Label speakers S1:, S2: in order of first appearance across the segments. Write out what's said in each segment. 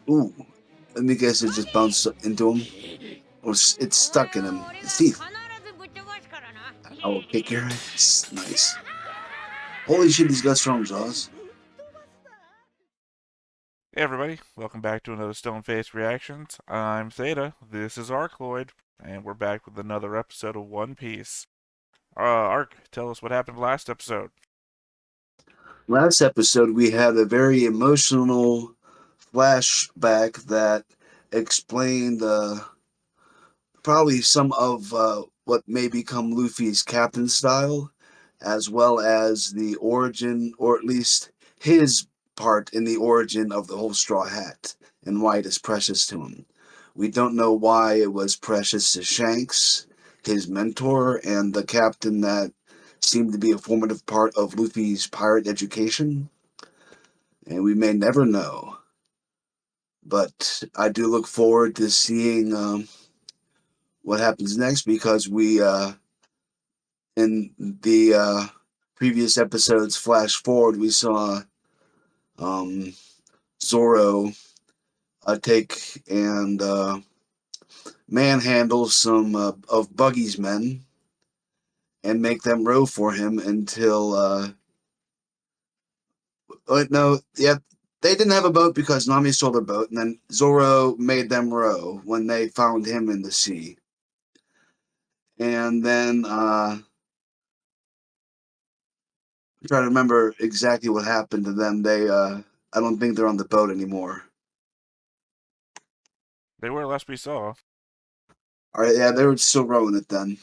S1: Ooh, let me guess it just bounced into him. Or it's stuck in him. His teeth. I will kick your ass. Nice. Holy shit, he's got strong jaws.
S2: Hey everybody, welcome back to another Stone Face Reactions. I'm Theta, this is Arcloid, and we're back with another episode of One Piece. Arc, tell us what happened last episode.
S1: Last episode, we had a very emotional flashback that explained probably some of what may become Luffy's captain style, as well as the origin, or at least his part in the origin of the whole Straw Hat and why it is precious to him. We don't know why it was precious to Shanks, his mentor, and the captain that seemed to be a formative part of Luffy's pirate education, and we may never know. But I do look forward to seeing what happens next because we in the previous episodes flash forward we saw um, Zoro take and manhandle some of Buggy's men and make them row for him until no, yeah, they didn't have a boat because Nami stole their boat, and then Zoro made them row when they found him in the sea. And then I'm trying to remember exactly what happened to them. They I don't think they're on the boat anymore.
S2: They were last we saw.
S1: All right, yeah, they were still rowing it then,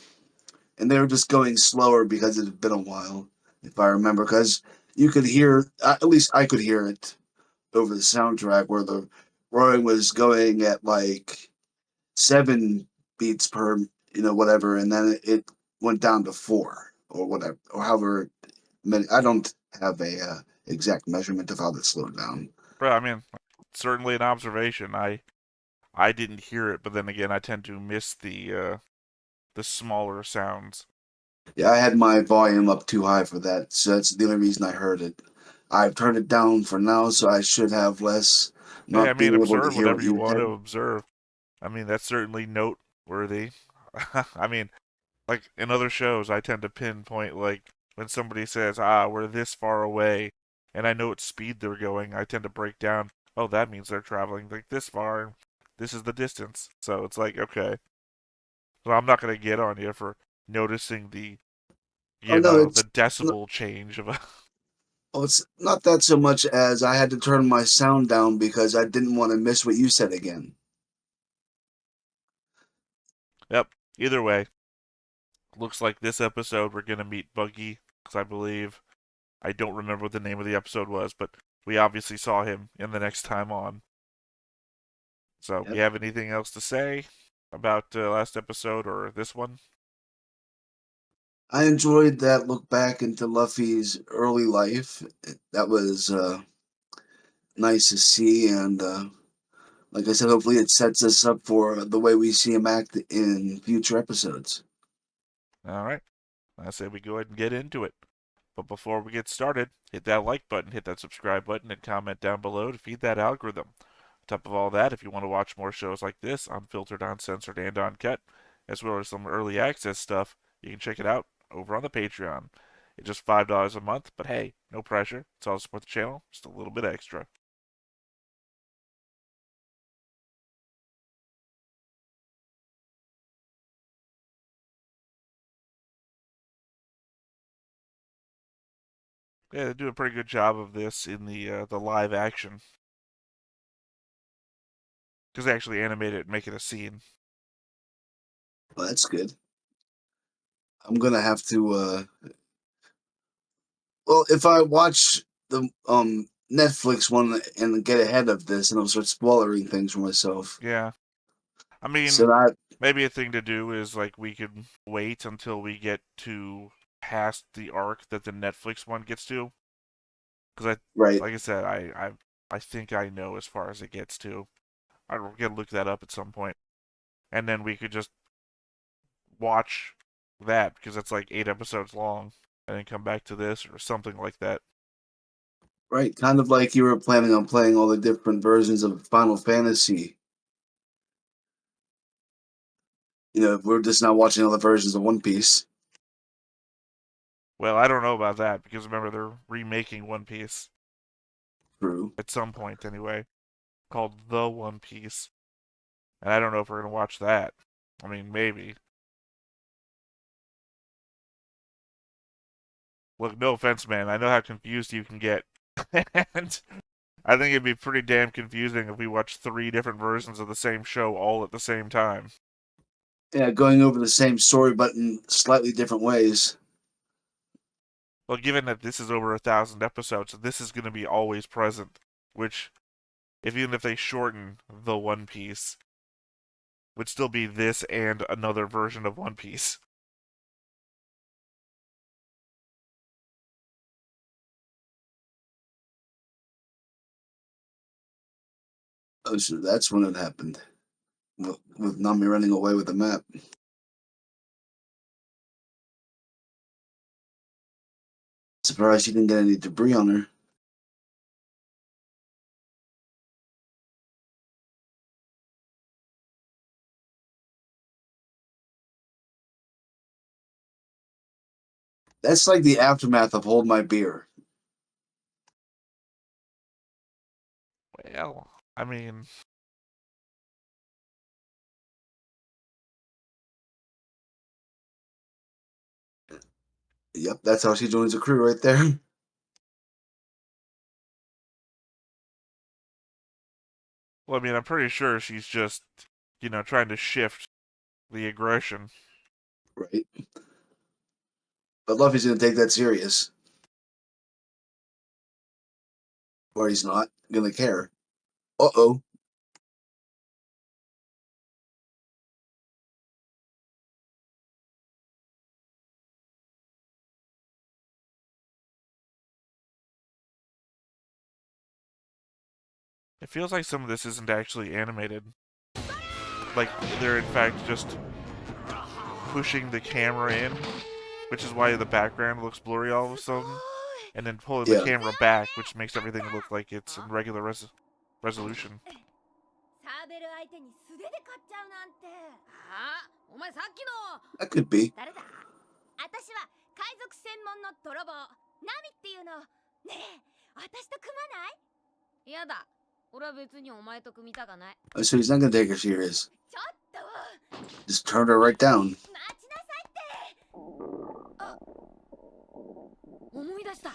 S1: and they were just going slower because it had been a while, if I remember. Because you could hear, at least I could hear it over the soundtrack, where the rowing was going at like 7 beats per, whatever, and then it went down to four or whatever, or however many. I don't have a exact measurement of how that slowed down.
S2: But I mean, certainly an observation. I didn't hear it, but then again, I tend to miss the smaller sounds.
S1: Yeah, I had my volume up too high for that, so that's the only reason I heard it. I've turned it down for now, so I should have less
S2: Hey, I
S1: not
S2: mean,
S1: being able to
S2: observe
S1: hear
S2: whatever
S1: what
S2: you
S1: you
S2: want to
S1: had.
S2: observe. I mean, that's certainly noteworthy. I mean, like in other shows, I tend to pinpoint like when somebody says, "Ah, we're this far away," and I know what speed they're going. I tend to break down. Oh, that means they're traveling like this far, and this is the distance. So it's like, okay, so I'm not gonna get on you for noticing the,
S1: Oh no,
S2: the decibel change of a.
S1: it's not that so much as I had to turn my sound down because I didn't want to miss what you said again.
S2: Yep. Either way, looks like this episode we're gonna meet Buggy because I believe I don't remember what the name of the episode was, but we obviously saw him in the next time on. So, you
S1: Yep.
S2: have anything else to say about last episode or this one?
S1: I enjoyed that look back into Luffy's early life. That was nice to see, and like I said, hopefully it sets us up for the way we see him act in future episodes.
S2: All right, I say we go ahead and get into it. But before we get started, hit that like button, hit that subscribe button, and comment down below to feed that algorithm. On top of all that, if you want to watch more shows like this, unfiltered, uncensored, and uncut, as well as some early access stuff, you can check it out over on the Patreon. It's just $5 a month, but hey, no pressure. It's all to support the channel, just a little bit extra. Yeah, they do a pretty good job of this in the live action because they actually animate it and make it a scene.
S1: Well, that's good. I'm gonna have to. Well, if I watch the Netflix one and get ahead of this, and I'll start spoiling things for myself.
S2: Yeah, I
S1: So
S2: mean,
S1: that
S2: maybe a thing to do is like we could wait until we get to past the arc that the Netflix one gets to, because
S1: right.
S2: like I said, I think I know as far as it gets to. I'm gonna look that up at some point, and then we could just watch that because it's like 8 episodes long, and then come back to this or something like that.
S1: Right, kind of like you were planning on playing all the different versions of Final Fantasy. We're just not watching all the versions of One Piece.
S2: Well, I don't know about that because remember they're remaking One Piece
S1: True.
S2: at some point anyway, called The One Piece. And I don't know if we're gonna watch that. I mean, maybe. Look, no offense, man. I know how confused you can get. And I think it'd be pretty damn confusing if we watched three different versions of the same show all at the same time.
S1: Yeah, going over the same story but in slightly different ways.
S2: Well, given that this is over 1,000 episodes, this is going to be always present. Which, even if they shorten the One Piece, would still be this and another version of One Piece.
S1: Oh, so that's when it happened. With Nami running away with the map. Surprised she didn't get any debris on her. That's like the aftermath of Hold My Beer.
S2: Well, I mean,
S1: Yep, that's how she joins the crew right there.
S2: I'm pretty sure she's just, trying to shift the aggression.
S1: Right. But Luffy's gonna take that serious. Or he's not gonna care. Uh-oh.
S2: It feels like some of this isn't actually animated. Like, they're in fact just pushing the camera in, which is why the background looks blurry all of a sudden, and then pulling the
S1: Yeah.
S2: camera back, which makes everything look like it's in regular resolution.
S3: サーベル相手に素手で買っちゃうなんて。ああ、お前さっきの
S1: That could be.
S3: 誰だ？私は海賊専門の泥棒ナミっていうの。ねえ、私と組まない？嫌だ。俺は別にお前と組みたかない。
S1: Oh, so he's not gonna take her serious.
S3: ちょっと
S1: Just turned her right down.
S3: 待ちなさいって。あ、思い出した。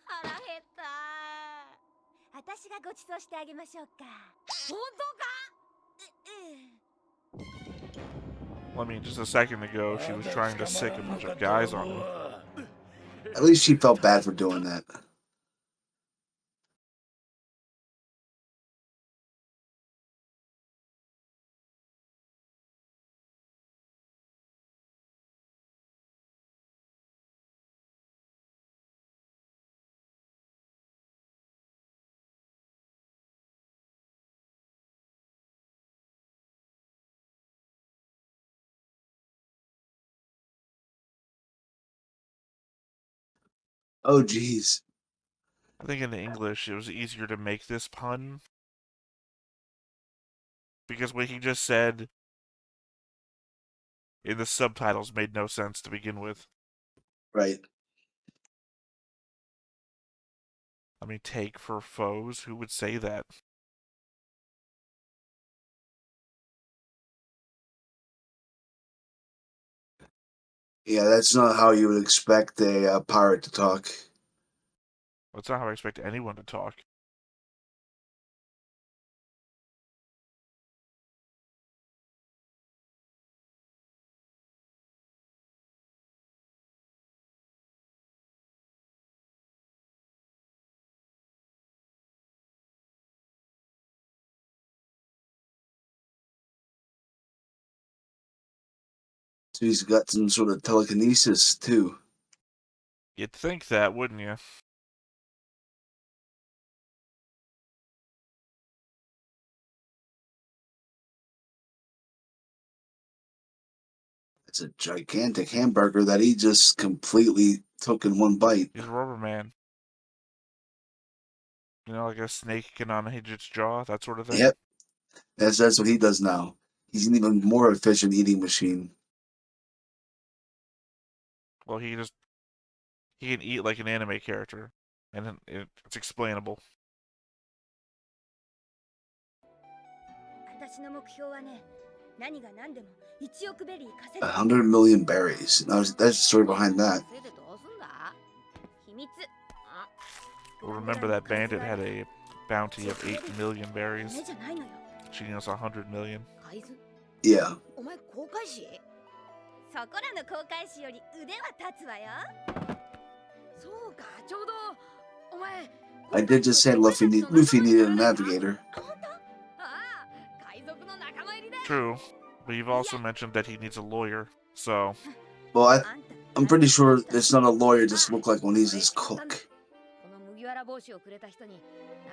S3: 腹減った。私がご馳走してあげましょうか。本当か？Just
S2: a second ago, she was trying to sick a bunch of guys on him.
S1: At least she felt bad for doing that. Oh, geez.
S2: I think in the English it was easier to make this pun because what he just said in the subtitles made no sense to begin with.
S1: Right.
S2: Take for foes? Who would say that?
S1: Yeah, that's not how you would expect a pirate to talk.
S2: That's not how I expect anyone to talk.
S1: So he's got some sort of telekinesis, too.
S2: You'd think that, wouldn't you?
S1: It's a gigantic hamburger that he just completely took in one bite.
S2: He's a rubber man. like a snake can unhinge its jaw, that sort of thing.
S1: Yep, that's what he does now. He's an even more efficient eating machine.
S2: Well, he can eat like an anime character, and it's explainable.
S3: 私の目標はね、何が何でも1億ベリー稼ぐ。
S1: 100 million berries. Now, that's the story behind that.
S3: 稼いでどうすんだ？秘密。あ、
S2: Well, remember that bandit had a bounty of 8 million berries.
S3: 夢じゃないのよ。
S2: Cheating us 100 million.
S3: 海図？
S1: Yeah.
S3: お前航海士？そこらの航海士より腕は立つわよ。そうか、ちょうどお前。
S1: I did just say Luffy needed a navigator.
S3: 本当？ああ、海賊の仲間入りで。
S2: True, but you've also mentioned that he needs a lawyer, so...
S1: Well, I'm pretty sure it's not a lawyer just look like when he's his cook.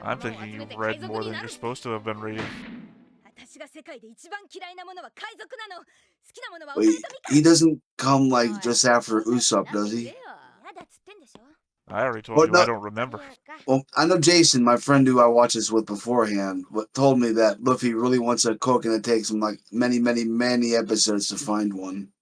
S2: I'm thinking you've read more than you're supposed to have been reading.
S1: Wait, he doesn't come like just after Usopp, does he?
S2: I already told
S1: Well,
S2: you
S1: no-
S2: I don't remember.
S1: Well, I know Jason, my friend who I watched this with beforehand, told me that Luffy really wants a cook and it takes him like many, many, many episodes to find one.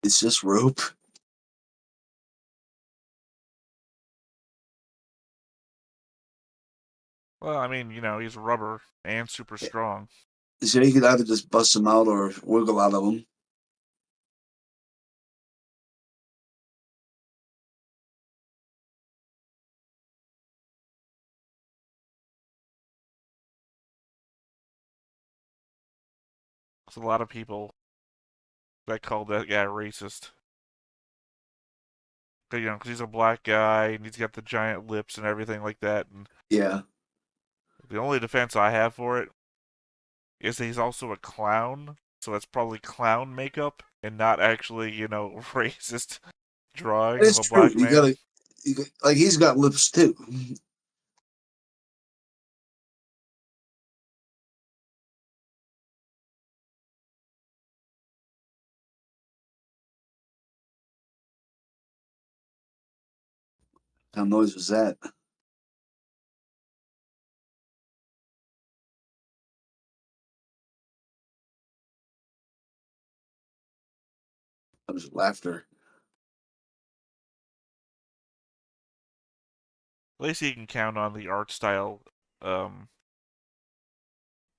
S1: It's just rope.
S2: Well, I mean, he's rubber and super strong.
S1: So you could either just bust them out or wiggle out of them.
S2: There's a lot of people that call that guy racist. Because he's a black guy and he's got the giant lips and everything like that. And
S1: Yeah.
S2: the only defense I have for it is that he's also a clown, so that's probably clown makeup and not actually, racist drawing
S1: It's
S2: of a
S1: true.
S2: black man.
S1: Like, he's got lips too. How noise was that? That was laughter.
S2: At least you can count on the art style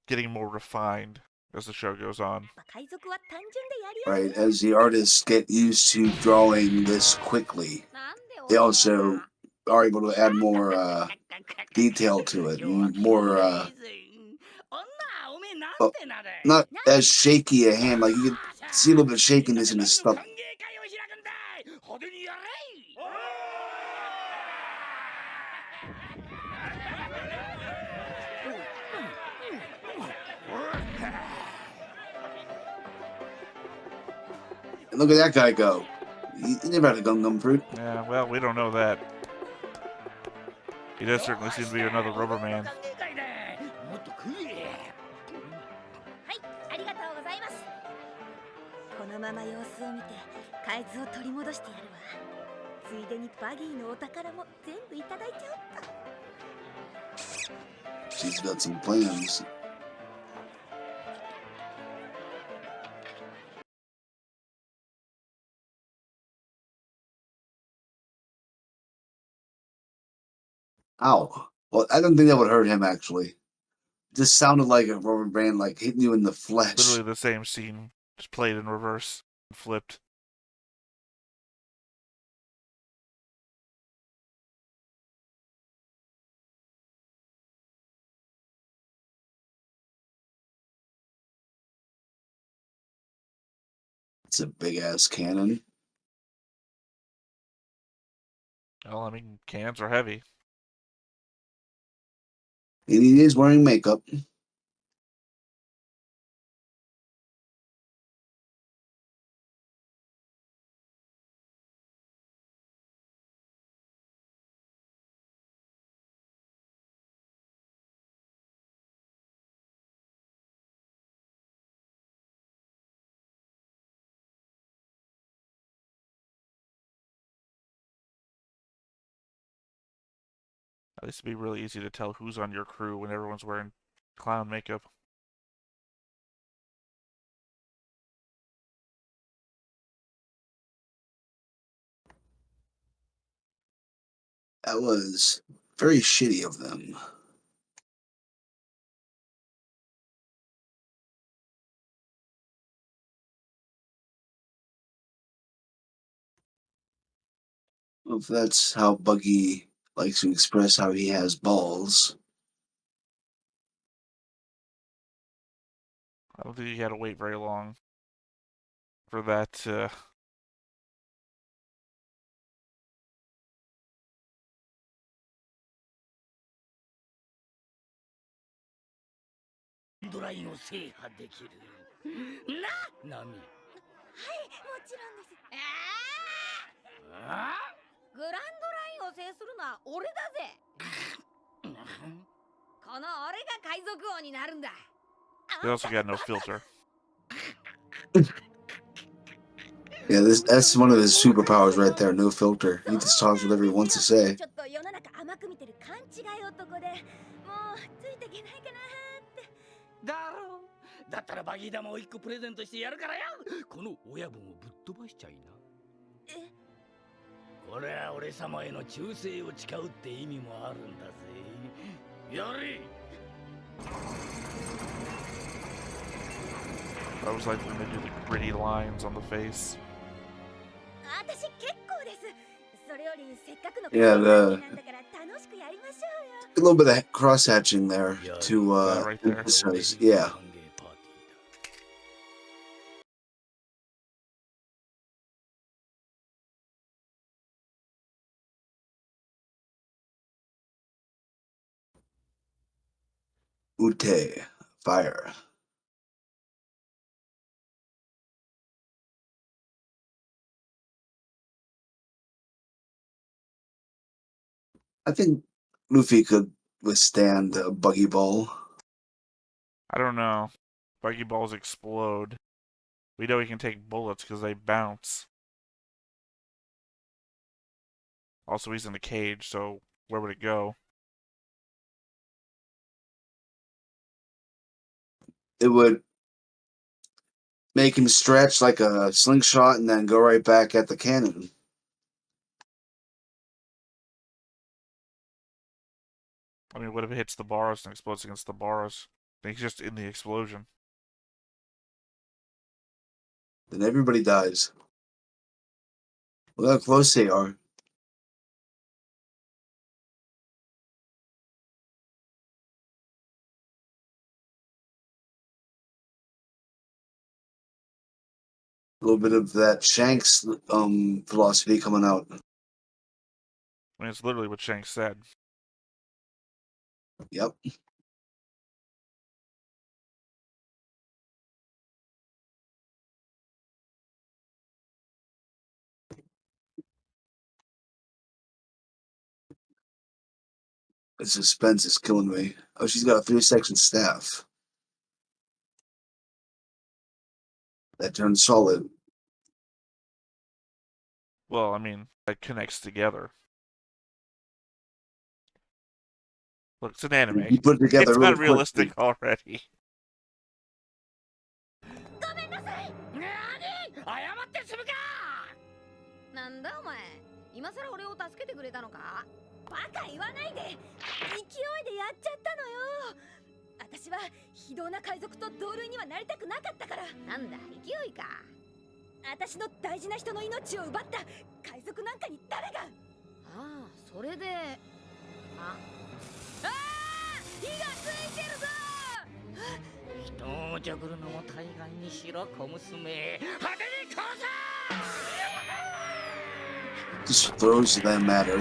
S2: getting more refined as the show goes on.
S1: Right, as the artists get used to drawing this quickly, they also are able to add more detail to it, and more not as shaky a hand. Like, you can see a little bit of shakiness in his stuff. And look at that guy go. He never had a gum fruit.
S2: Yeah, well, we don't know that. He does certainly seem to be another rubber man.
S1: She's got some plans. Ow. Well, I don't think that would hurt him, actually. It just sounded like a rubber band, like hitting you in the flesh.
S2: Literally the same scene, just played in reverse and flipped.
S1: It's a big-ass cannon.
S2: Well, I mean, cannons are heavy.
S1: And he is wearing makeup.
S2: At least it'd be really easy to tell who's on your crew when everyone's wearing clown makeup.
S1: That was very shitty of them. Well, if that's how Buggy likes to express how he has balls.
S2: I don't think you had to wait very long for that.
S3: ドラインを制覇できるな、ナミ。はい、もちろんです。グランドラインを制するのは俺だぜ。この俺が海賊王になるんだ。
S2: They also got no filter.
S1: Yeah, that's one of his superpowers right there, no filter. He just talks whatever he wants to say.
S3: ちょっと世の中甘く見てる勘違い男で、もうついていけないかなって。だろう。だったらバギー玉を1個プレゼントしてやるからよ。この親分をぶっ飛ばしちゃいな。え？これは俺様への忠誠を誓うって意味もあるんだぜ。やれ。
S2: I was like when they do the gritty lines on the face.
S1: Yeah, a little bit of cross hatching there to
S2: right there.
S1: emphasize. Yeah. Ute, fire. I think Luffy could withstand a buggy ball.
S2: I don't know. Buggy balls explode. We know he can take bullets because they bounce. Also, he's in a cage, so where would it go?
S1: It would make him stretch like a slingshot and then go right back at the cannon.
S2: I mean, what if it hits the bars and explodes against the bars? Then he's just in the explosion.
S1: Then everybody dies. Look how close they are. A little bit of that Shanks philosophy coming out.
S2: I mean, it's literally what Shanks said.
S1: Yep. The suspense is killing me. Oh, she's got a 3-section staff. That turns solid.
S2: Well, I mean, that connects together. Look, it's an anime.
S1: You put it together
S2: It's
S1: really
S2: unrealistic
S1: quickly.
S2: already.
S3: ごめんなさい。なに？謝ってするか。なんだお前。今さら俺を助けてくれたのか？バカ言わないで。勢いでやっちゃったのよ。私は非道な海賊と同類にはなりたくなかったから。なんだ勢いか。私の大事な人の命を奪った海賊なんかに誰が。ああ、それで。あ。火がついてるぞ。人をじゃくるのも大概にしろ小娘。派手に殺せ。
S1: Just throws them at her.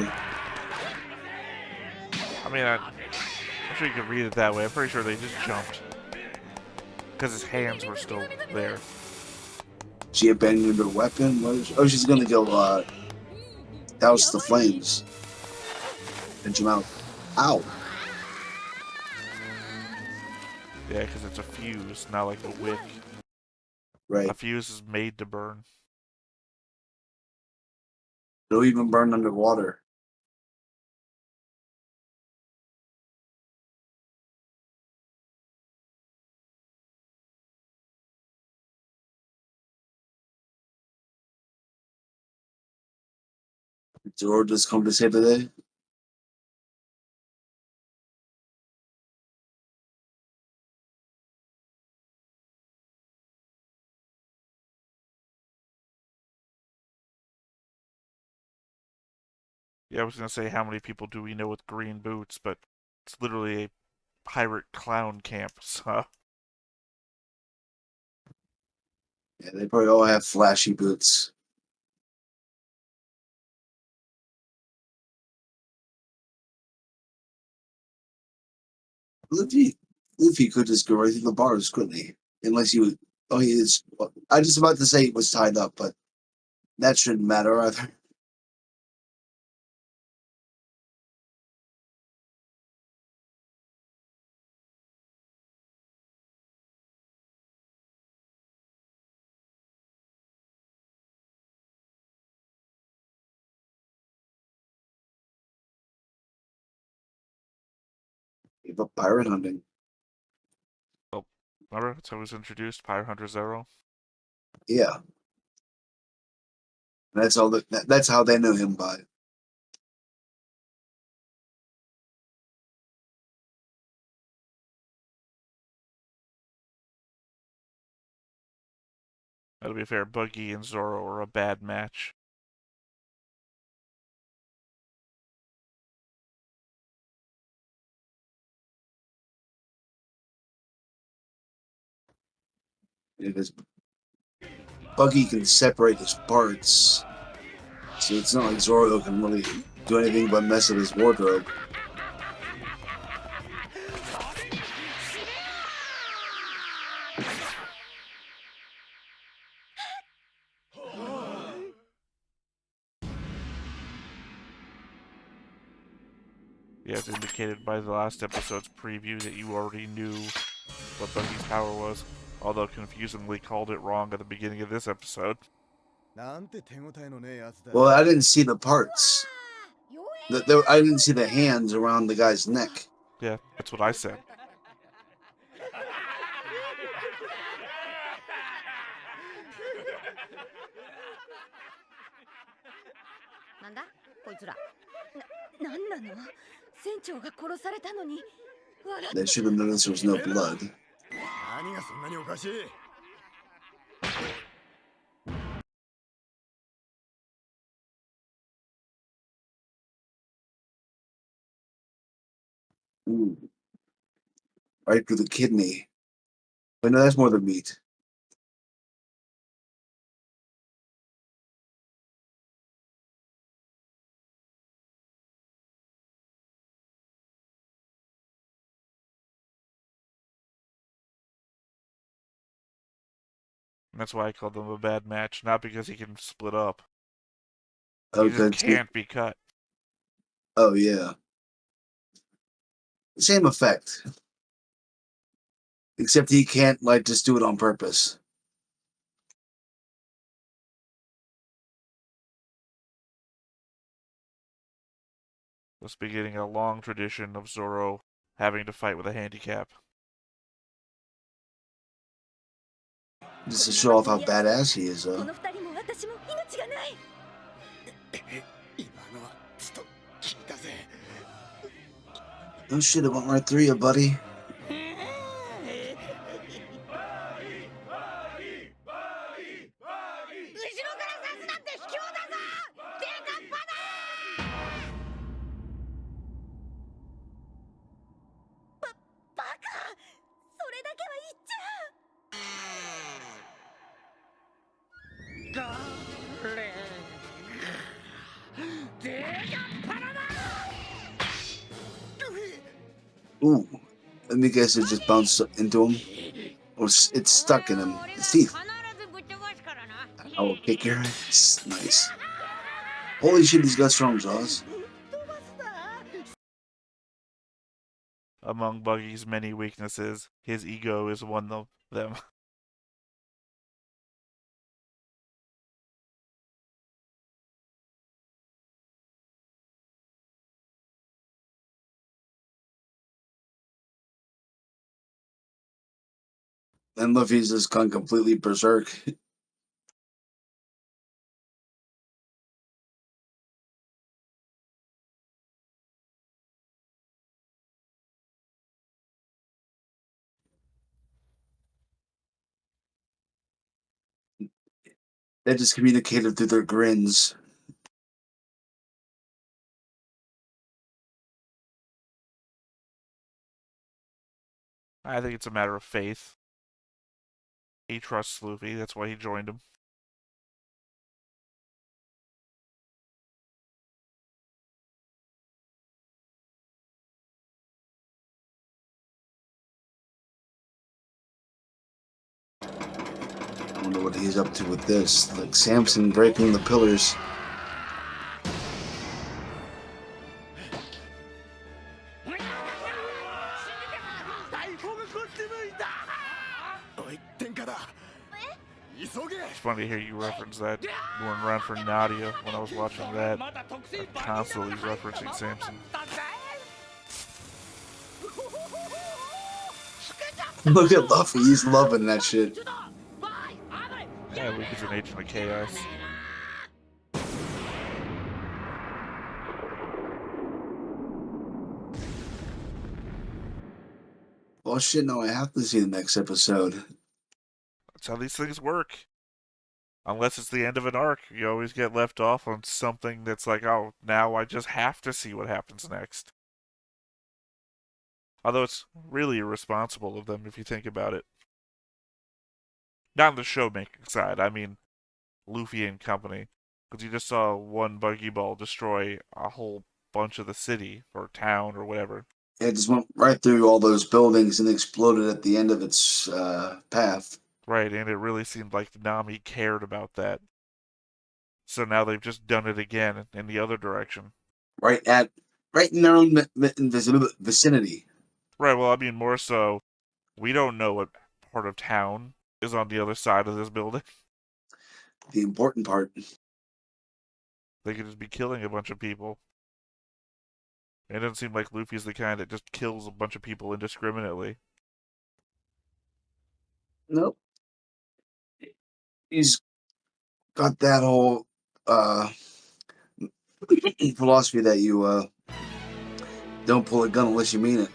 S2: I mean, I'm sure you could read it that way. I'm pretty sure they just jumped. Because his hands were still there.
S1: She abandoned her weapon? Oh, she's gonna go douse the flames. Pinch him out. Ow!
S2: Yeah, because it's a fuse, not like a wick.
S1: Right.
S2: A fuse is made to burn.
S1: It'll even burn underwater. Zoro just come to save the day.
S2: Yeah, I was gonna say how many people do we know with green boots, but it's literally a pirate clown camp. So
S1: Yeah, they probably all have flashy boots. Luffy, Luffy could just go right through the bars, couldn't he? Unless you, oh, he is. I was just about to say he was tied up, but that shouldn't matter either. But pirate hunting,
S2: well, remember that's how it was introduced, Pirate Hunter Zero.
S1: yeah, that's all. That's how they know him by.
S2: To be fair, Buggy and Zoro are a bad match.
S1: Because Buggy can separate his parts, so it's not like Zoro can really do anything but mess up his wardrobe.
S2: Yeah, it's indicated by the last episode's preview that you already knew what Buggy's power was, although confusingly called it wrong at the beginning of this episode.
S1: Well, I didn't see the parts. I didn't see the hands around the guy's neck.
S2: Yeah, that's what I said.
S3: なんだこいつら。なんなの？船長が殺されたのに。
S1: They should have noticed there was no blood.
S4: 何がそんなにおかしい。
S1: Ooh, right through the kidney. But no, that's more than meat.
S2: And that's why I called them a bad match, not because he can split up.
S1: Oh,
S2: He just
S1: good.
S2: can't be cut.
S1: Oh, yeah. Same effect. Except he can't, like, just do it on purpose.
S2: Thus beginning a long tradition of Zoro having to fight with a handicap.
S1: Just to show off how badass he is,
S3: こ
S1: though.
S3: の二人も私も命がない。
S4: 今のはちょっと聞いたぜ。
S1: Oh shit, it went right through you, buddy.
S3: 後ろから刺すなんて卑怯だぞ。デカッパだ。バカ。それだけは言っちゃう。
S1: Ooh. Let me guess it just bounced into him. Or it's stuck in him. His teeth. I will kick your ass. Nice. Holy shit, he's got strong jaws.
S2: Among Buggy's many weaknesses, his ego is one of them.
S1: And Luffy's just gone completely berserk. They just communicated through their grins.
S2: I think it's a matter of faith. He trusts Luffy. That's why he joined him.
S1: I wonder what he's up to with this. Like Samson breaking the pillars.
S4: おい天下だ急げ
S2: It's funny to hear you reference that going around for Nadia when I was watching that. Constantly referencing Samson.
S1: Look at Luffy, he's loving that shit.
S2: Yeah, Luffy's an agent of chaos.
S1: Well, shit, no, I have to see the next episode.
S2: That's how these things work. Unless it's the end of an arc, you always get left off on something that's like, oh, now I just have to see what happens next. Although it's really irresponsible of them if you think about it. Not on the show making side, I mean Luffy and company. Because you just saw one buggy ball destroy a whole bunch of the city, or town, or whatever.
S1: It just went right through all those buildings and exploded at the end of its path.
S2: Right, and it really seemed like Nami cared about that. So now they've just done it again in the other direction.
S1: Right in their own vicinity.
S2: Right, well, I mean, more so, we don't know what part of town is on the other side of this building.
S1: The important part.
S2: They could just be killing a bunch of people. It doesn't seem like Luffy's the kind that just kills a bunch of people indiscriminately.
S1: Nope. He's got that whole philosophy that you don't pull a gun unless you mean it.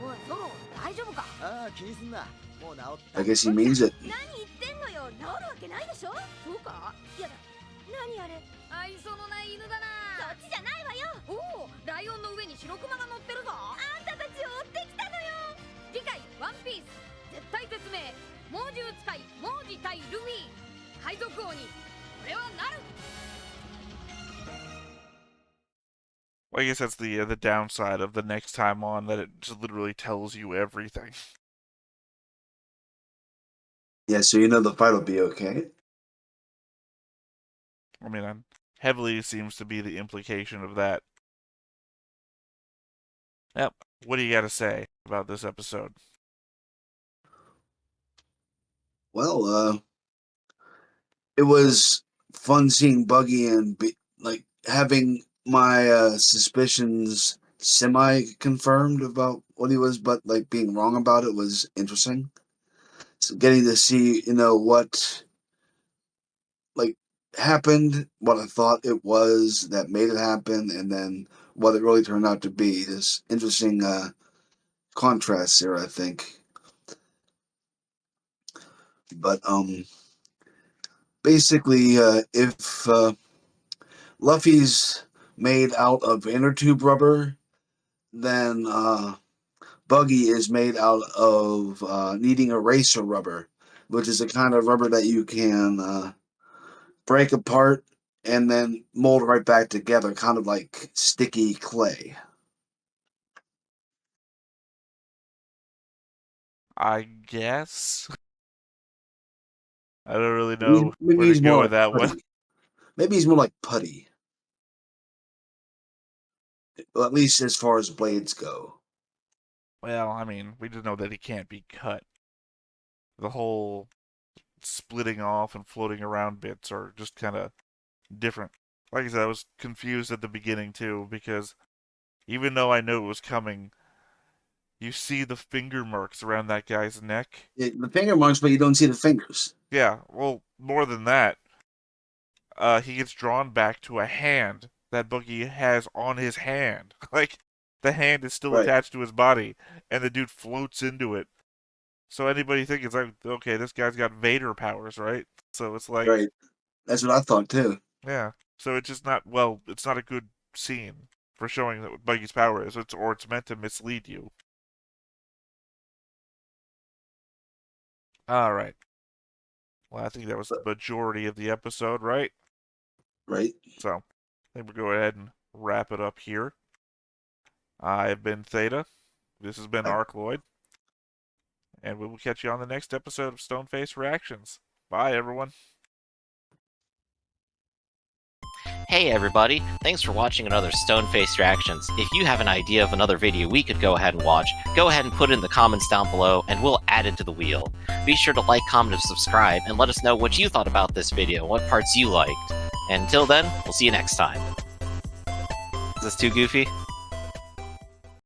S3: おいゾロ大丈夫か
S4: ああ気にすんなもう治っ
S1: I
S4: た
S1: guess he means it.
S3: 何言ってんのよ治るわけないでしょそうかやだ何あれ愛想のない犬だなそっちじゃないわよおおライオンの上に白クマが乗ってるぞあんたたちを追ってきたのよ次回ワンピース絶対絶命猛獣使いモージ対ルフィ海賊王に俺はなる
S2: Well, I guess that's the downside of the next time on, that it just literally tells you everything.
S1: Yeah, so you know the fight will be okay.
S2: I mean, heavily seems to be the implication of that. Yep. What do you got to say about this episode?
S1: Well, it was fun seeing Buggy and like having my suspicions semi confirmed about what he was, but like being wrong about it was interesting. So getting to see, what like happened, what I thought it was that made it happen, and then what it really turned out to be. This interesting contrast there, I think. But basically, if Luffy's made out of inner tube rubber, then Buggy is made out of needing eraser rubber, which is a kind of rubber that you can break apart and then mold right back together, kind of like sticky clay.
S2: I guess. I don't really
S1: Maybe,
S2: know
S1: maybe
S2: where to
S1: he's
S2: go
S1: more
S2: with
S1: like
S2: that one.
S1: putty. Maybe he's more like putty. Well, at least as far as blades go.
S2: Well, I mean, we just know that he can't be cut. The whole splitting off and floating around bits are just kind of different. Like I said, I was confused at the beginning too, because even though I knew it was coming, you see the finger marks around that guy's neck.
S1: The finger marks, but you don't see the fingers.
S2: Yeah, well, more than that, he gets drawn back to a hand that Boogie has on his hand. Like, the hand is still
S1: Right.
S2: attached to his body, and the dude floats into it. So anybody think it's like, okay, this guy's got Vader powers, right? So it's like,
S1: Right. That's what I thought too.
S2: yeah. So it's just not, well, it's not a good scene for showing that what Buggy's power is. Or it's meant to mislead you. All right. Well, I think that was the majority of the episode, right?
S1: Right.
S2: So I think we'll go ahead and wrap it up here. I've been Theta. This has been
S1: I-
S2: Arcloid. And we will catch you on the next episode of Stoneface Reactions. Bye, everyone.
S5: Hey everybody, thanks for watching another Stone-Faced Reactions. If you have an idea of another video we could go ahead and watch, go ahead and put it in the comments down below and we'll add it to the wheel. Be sure to like, comment, and subscribe and let us know what you thought about this video and what parts you liked. And until then, we'll see you next time. Is this too goofy?